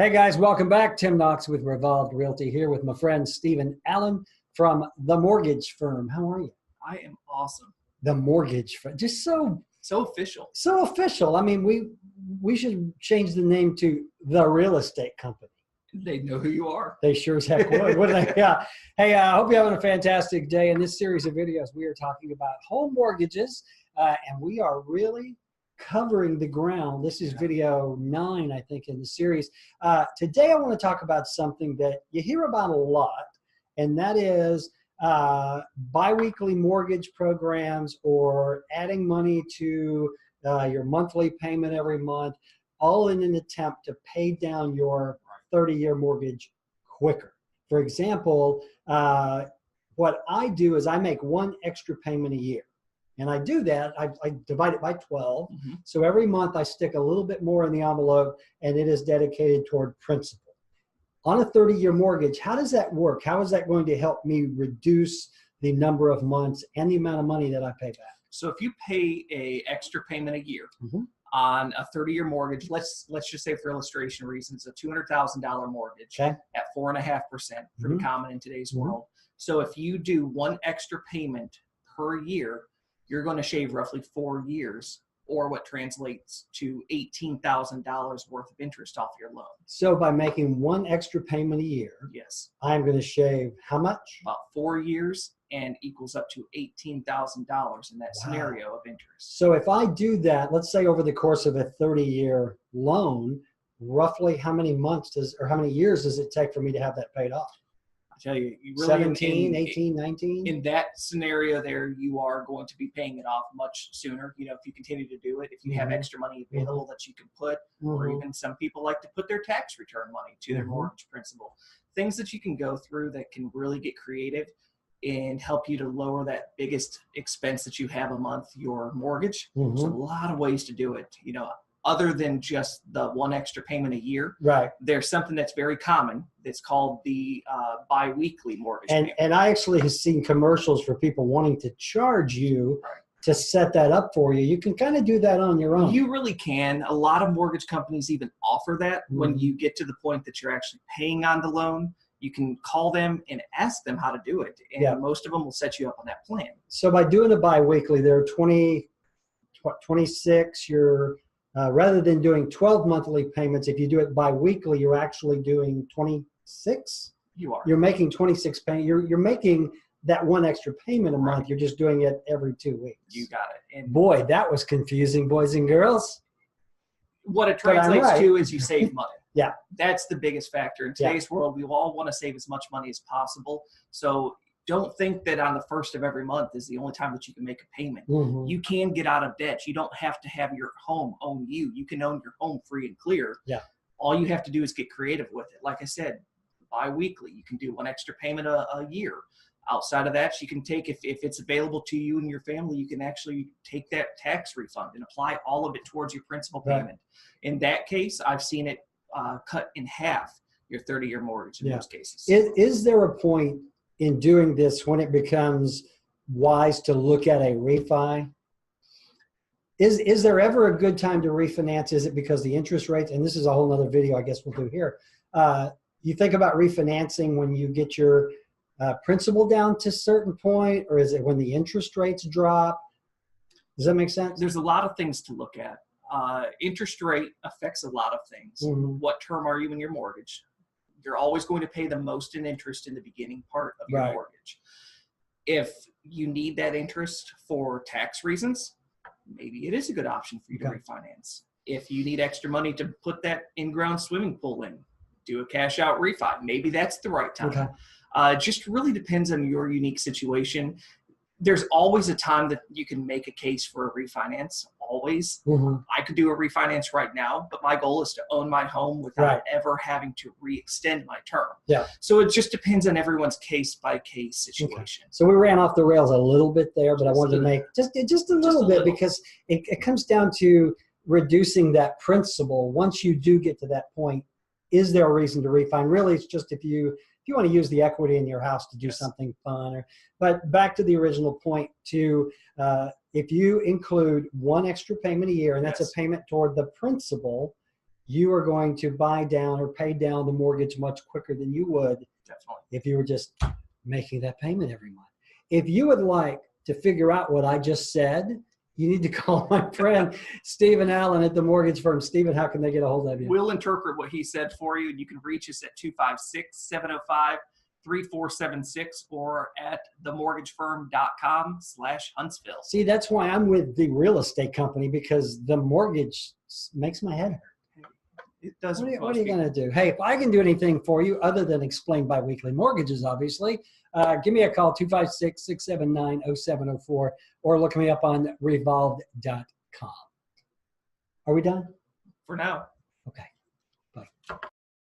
Hey guys, welcome back. Tim Knox with Revolved Realty here with my friend Stephen Allen from The Mortgage Firm. How are you? I am awesome. The Mortgage Firm. Just so official. So official. I mean, we should change the name to The Real Estate Company. They know who you are. They sure as heck would, wouldn't they? Yeah. Hey, I hope you're having a fantastic day. In this series of videos, we are talking about home mortgages, and we are really covering the ground. This is video 9, I think, in the series. Today, I want to talk about something that you hear about a lot, and that is biweekly mortgage programs or adding money to your monthly payment every month, all in an attempt to pay down your 30-year mortgage quicker. For example, what I do is I make one extra payment a year. And I do that, I divide it by 12. Mm-hmm. So every month I stick a little bit more in the envelope and it is dedicated toward principal. On a 30-year mortgage, how does that work? How is that going to help me reduce the number of months and the amount of money that I pay back? So if you pay an extra payment a year mm-hmm. on a 30-year mortgage, let's just say for illustration reasons, a $200,000 mortgage at 4.5%, pretty mm-hmm. common in today's mm-hmm. world. So if you do one extra payment per year, you're going to shave roughly 4 years, or what translates to $18,000 worth of interest off your loan. So by making one extra payment a year, yes, I'm going to shave how much? About 4 years, and equals up to $18,000 in that scenario of interest. So if I do that, let's say over the course of a 30-year loan, roughly how many months how many years does it take for me to have that paid off? Tell you, really 17, 18, 19? In that scenario there, you are going to be paying it off much sooner. You know, if you continue to do it, if you mm-hmm. have extra money available that you can put, mm-hmm. or even some people like to put their tax return money to their mm-hmm. mortgage principal. Things that you can go through that can really get creative and help you to lower that biggest expense that you have a month, your mortgage. mm-hmm. There's a lot of ways to do it. You know, other than just the one extra payment a year, right? There's something that's very common. It's called the biweekly mortgage payment. And I actually have seen commercials for people wanting to charge you to set that up for you. You can kind of do that on your own. You really can. A lot of mortgage companies even offer that. mm-hmm. When you get to the point that you're actually paying on the loan, you can call them and ask them how to do it. And most of them will set you up on that plan. So by doing a biweekly, there are 26, you're rather than doing 12 monthly payments, if you do it biweekly, you're actually doing 26. You are. You're making 26 payments. You're making that one extra payment a month. You're just doing it every 2 weeks. You got it. And boy, that was confusing, boys and girls. What it translates to is you save money. Yeah. That's the biggest factor. In today's world, we all want to save as much money as possible. So don't think that on the first of every month is the only time that you can make a payment. mm-hmm. You can get out of debt. You don't have to have your home own you. You can own your home free and clear. Yeah. All you have to do is get creative with it. Like I said, bi-weekly, you can do one extra payment a year. Outside of that, you can take, if it's available to you and your family, you can actually take that tax refund and apply all of it towards your principal payment. In that case, I've seen it cut in half your 30-year mortgage in most cases. Is there a point in doing this when it becomes wise to look at a refi? Is there ever a good time to refinance? Is it because the interest rates, and this is a whole nother video I guess we'll do here. You think about refinancing when you get your principal down to a certain point, or is it when the interest rates drop? Does that make sense? There's a lot of things to look at. Interest rate affects a lot of things. mm-hmm. What term are you in your mortgage? You're always going to pay the most in interest in the beginning part of your mortgage. If you need that interest for tax reasons, maybe it is a good option for you to refinance. If you need extra money to put that in-ground swimming pool in, do a cash out refi. Maybe that's the right time. Just really depends on your unique situation. There's always a time that you can make a case for a refinance, always. mm-hmm. I could do a refinance right now, but my goal is to own my home without ever having to re-extend my term. Yeah. So it just depends on everyone's case-by-case situation. So we ran off the rails a little bit there, but I wanted to make just a little bit because it comes down to reducing that principal. Once you do get to that point, is there a reason to refi? Really, it's just if you want to use the equity in your house to do something fun. But back to the original point, if you include one extra payment a year, and that's a payment toward the principal, you are going to buy down or pay down the mortgage much quicker than you would if you were just making that payment every month. If you would like to figure out what I just said, you need to call my friend Stephen Allen at the mortgage firm. Stephen, how can they get a hold of you? We'll interpret what he said for you, and you can reach us at 256-705-3476 or at themortgagefirm.com/Huntsville. See, that's why I'm with the real estate company, because the mortgage makes my head hurt. It does. What are you going to do? Hey, if I can do anything for you other than explain biweekly mortgages, obviously, give me a call, 256-679-0704, or look me up on revolved.com. Are we done? For now. Okay. Bye.